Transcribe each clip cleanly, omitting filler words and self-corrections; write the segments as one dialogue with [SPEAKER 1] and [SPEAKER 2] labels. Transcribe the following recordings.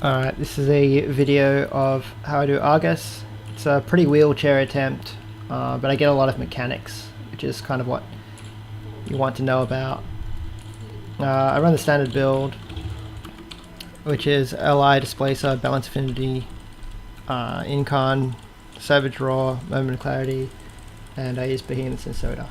[SPEAKER 1] Alright, this is a video of how I do Argus. It's a pretty wheelchair attempt, but I get a lot of mechanics, which is kind of what you want to know about. I run the standard build, which is Li, Displacer, Balance Affinity, Incarn, Savage Raw, Moment of Clarity, and I use Behemoths and Soda.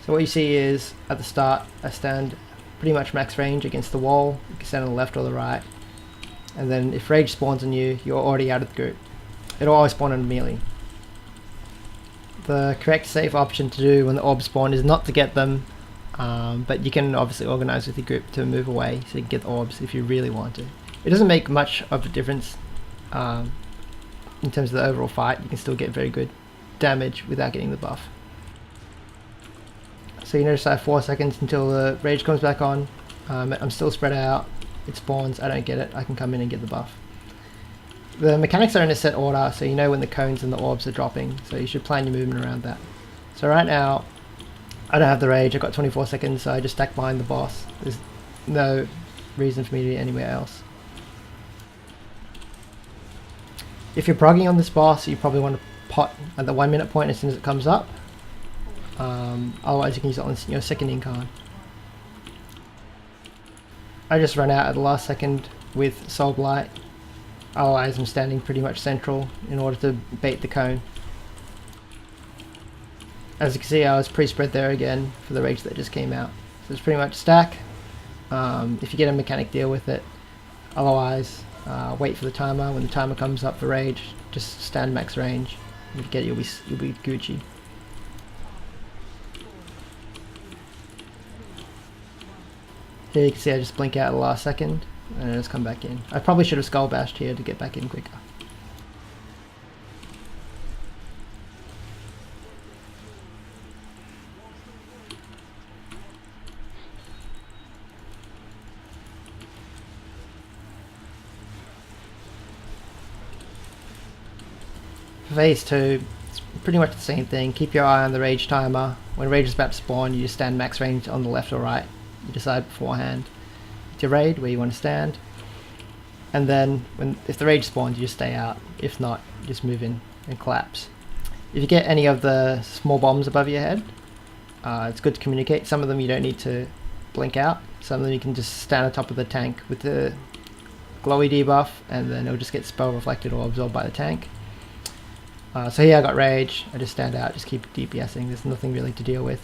[SPEAKER 1] So what you see is, at the start, I stand pretty much max range against the wall. You can stand on the left or the right. And then if rage spawns on you, you're already out of the group. It'll always spawn on melee. The correct safe option to do when the orbs spawn is not to get them, but you can obviously organize with your group to move away so you can get the orbs if you really want to. It doesn't make much of a difference in terms of the overall fight. You can still get very good damage without getting the buff. So you notice I have 4 seconds until the rage comes back on. I'm still spread out. It spawns, I don't get it, I can come in and get the buff. The mechanics are in a set order, so you know when the cones and the orbs are dropping, so you should plan your movement around that. So right now, I don't have the rage, I've got 24 seconds, so I just stack behind the boss. There's no reason for me to be anywhere else. If you're progging on this boss, you probably want to pot at the 1 minute point as soon as it comes up. Otherwise you can use it on your second Incarn. I just run out at the last second with Soul Blight. Otherwise I'm standing pretty much central in order to bait the cone. As you can see, I was pre-spread there again for the rage that just came out. So it's pretty much stack. If you get a mechanic, deal with it. Otherwise, wait for the timer. When the timer comes up for rage, just stand max range. If you get it, you'll be Gucci. Here you can see I just blink out at the last second and I just come back in. I probably should have skull bashed here to get back in quicker. For phase 2, it's pretty much the same thing. Keep your eye on the rage timer. When rage is about to spawn, you just stand max range on the left or right. You decide beforehand with your raid where you want to stand, and then if the rage spawns, you just stay out. If not, you just move in and collapse. If you get any of the small bombs above your head, it's good to communicate. Some of them you don't need to blink out. Some of them you can just stand on top of the tank with the glowy debuff, and then it'll just get spell reflected or absorbed by the tank. So here I got rage. I just stand out, just keep DPSing. There's nothing really to deal with.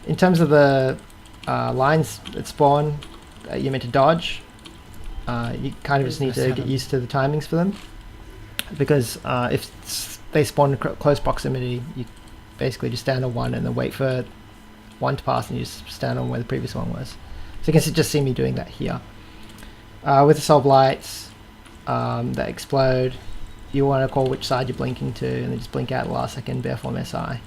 [SPEAKER 1] In terms of the lines that spawn, you're meant to dodge. You kind of just need to get used to the timings for them, because if they spawn in close proximity, you basically just stand on one and then wait for one to pass and you just stand on where the previous one was. So you can just see me doing that here. With the soul blights that explode, you want to call which side you're blinking to and then just blink out the last second, bare form SI.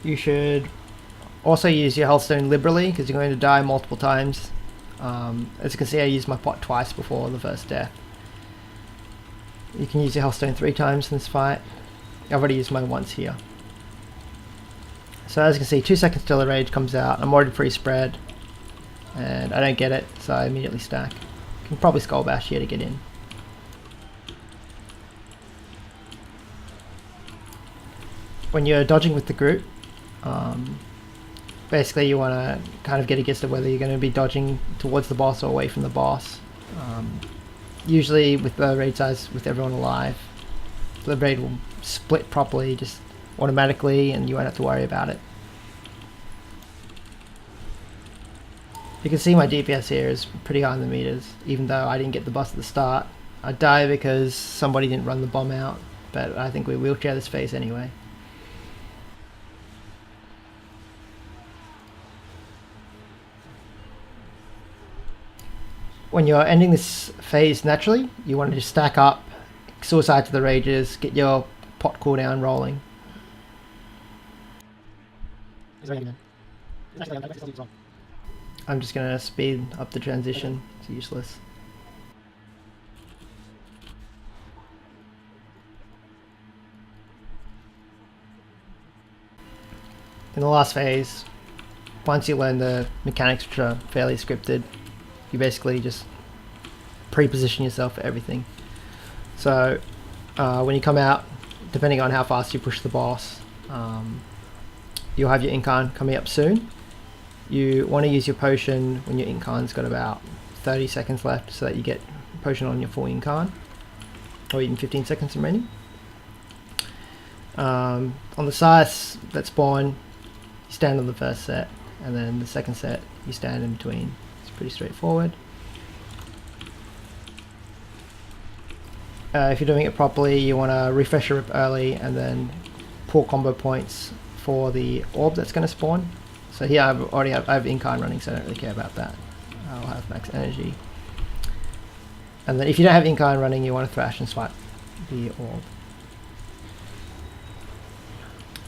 [SPEAKER 1] You should also use your healthstone liberally, because you're going to die multiple times. As you can see, I used my pot twice before the first death. You can use your healthstone 3 times in this fight. I've already used mine once here. So as you can see, 2 seconds till the rage comes out. I'm already pre-spread, and I don't get it, so I immediately stack. You can probably skull bash here to get in. When you're dodging with the group, basically you want to kind of get a guess of whether you're going to be dodging towards the boss or away from the boss. Usually with the raid size, with everyone alive, the raid will split properly just automatically and you won't have to worry about it. You can see my DPS here is pretty high in the meters, even though I didn't get the boss at the start. I die because somebody didn't run the bomb out, but I think we wheelchair this phase anyway. When you're ending this phase naturally, you want to just stack up, suicide to the rages, get your pot cooldown rolling. I'm just going to speed up the transition, it's useless. In the last phase, once you learn the mechanics, which are fairly scripted, you basically just pre-position yourself for everything. So when you come out, depending on how fast you push the boss, you'll have your Incarn coming up soon. You want to use your potion when your Incarn's got about 30 seconds left, so that you get potion on your full Incarn, or even 15 seconds remaining. On the scythes that spawn, you stand on the first set, and then the second set you stand in between. It's pretty straightforward. If you're doing it properly, you want to refresh your rip early and then pull combo points for the orb that's going to spawn. So here I have Incarn running, so I don't really care about that. I'll have max energy. And then if you don't have Incarn running, you want to thrash and swipe the orb.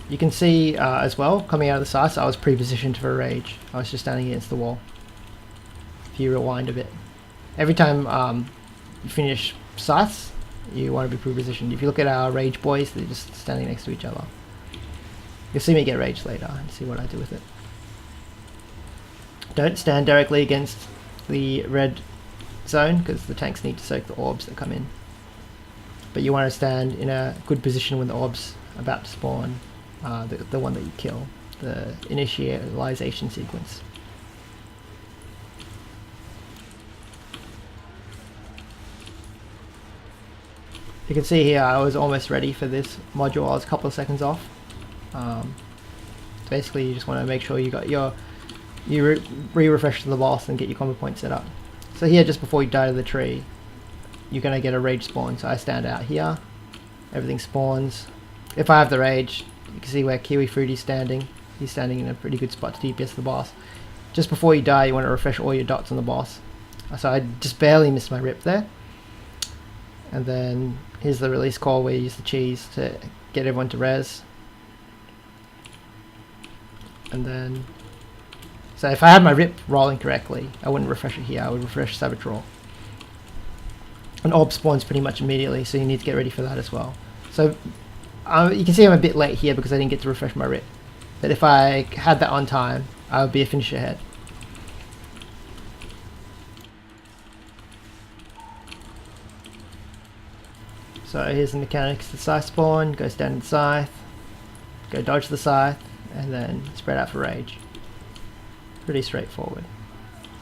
[SPEAKER 1] You can see as well, coming out of the scythe, I was pre-positioned for a rage. I was just standing against the wall. If you rewind a bit. Every time you finish scythes, you want to be pre-positioned. If you look at our rage boys, they're just standing next to each other. You'll see me get rage later and see what I do with it. Don't stand directly against the red zone, because the tanks need to soak the orbs that come in. But you want to stand in a good position when the orb's about to spawn, the one that you kill, the initialization sequence. You can see here I was almost ready for this module. I was a couple of seconds off. Basically you just want to make sure you got your re-refresh to the boss and get your combo point set up. So here, just before you die to the tree, you're going to get a rage spawn. So I stand out here, everything spawns. If I have the rage, you can see where Kiwi Fruity's standing. He's standing in a pretty good spot to DPS the boss. Just before you die, you want to refresh all your dots on the boss. So I just barely missed my rip there. And then here's the release call where you use the cheese to get everyone to res. And then, so if I had my rip rolling correctly, I wouldn't refresh it here, I would refresh Saboteur. An orb spawns pretty much immediately, so you need to get ready for that as well. So you can see I'm a bit late here because I didn't get to refresh my rip. But if I had that on time, I would be a finish ahead. So here's the mechanics. The scythe spawn, go stand in the scythe, go dodge the scythe, and then spread out for rage. Pretty straightforward.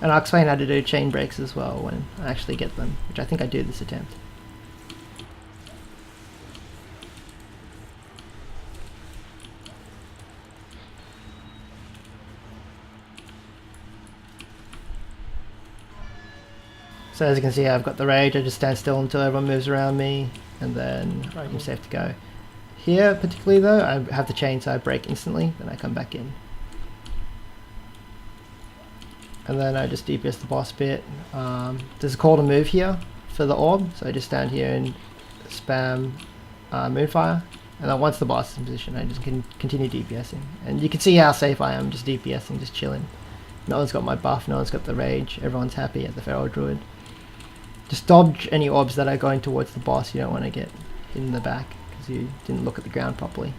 [SPEAKER 1] And I'll explain how to do chain breaks as well when I actually get them, which I think I do this attempt. So as you can see, I've got the rage. I just stand still until everyone moves around me, and then I'm safe to go. Here particularly though, I have the chain, so I break instantly, then I come back in. And then I just DPS the boss bit. There's a call to move here for the orb, so I just stand here and spam Moonfire, and then once the boss is in position, I just can continue DPSing. And you can see how safe I am just DPSing, just chilling. No one's got my buff, no one's got the rage, everyone's happy at the Feral Druid. Just dodge any orbs that are going towards the boss. You don't want to get hit in the back because you didn't look at the ground properly.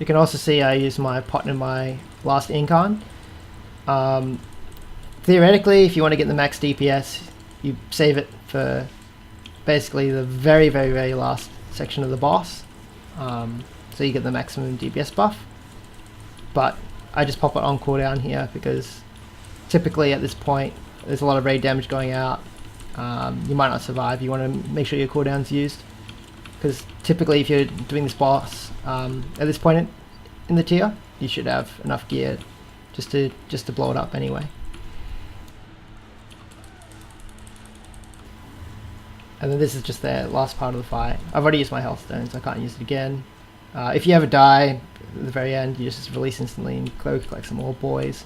[SPEAKER 1] You can also see I use my pot in my last Incarn. Theoretically, if you want to get the max DPS, you save it for basically the very, very, very last section of the boss. So you get the maximum DPS buff. But I just pop it on cooldown here because typically at this point there's a lot of raid damage going out. You might not survive. You want to make sure your cooldown's used, because typically if you're doing this boss at this point in the tier, you should have enough gear just to blow it up anyway. And then this is just the last part of the fight. I've already used my health stone, so I can't use it again. If you ever die at the very end, you just release instantly and go collect some more boys.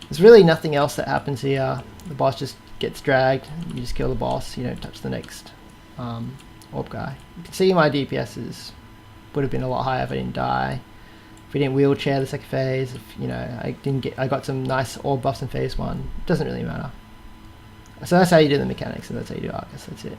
[SPEAKER 1] There's really nothing else that happens here. The boss just gets dragged, you just kill the boss, you don't touch the next orb guy. You can see my DPSs would have been a lot higher if I didn't die. If we didn't wheelchair the second phase, if I got some nice orb buffs in phase 1. It doesn't really matter. So that's how you do the mechanics, and that's how you do Arcus, that's it.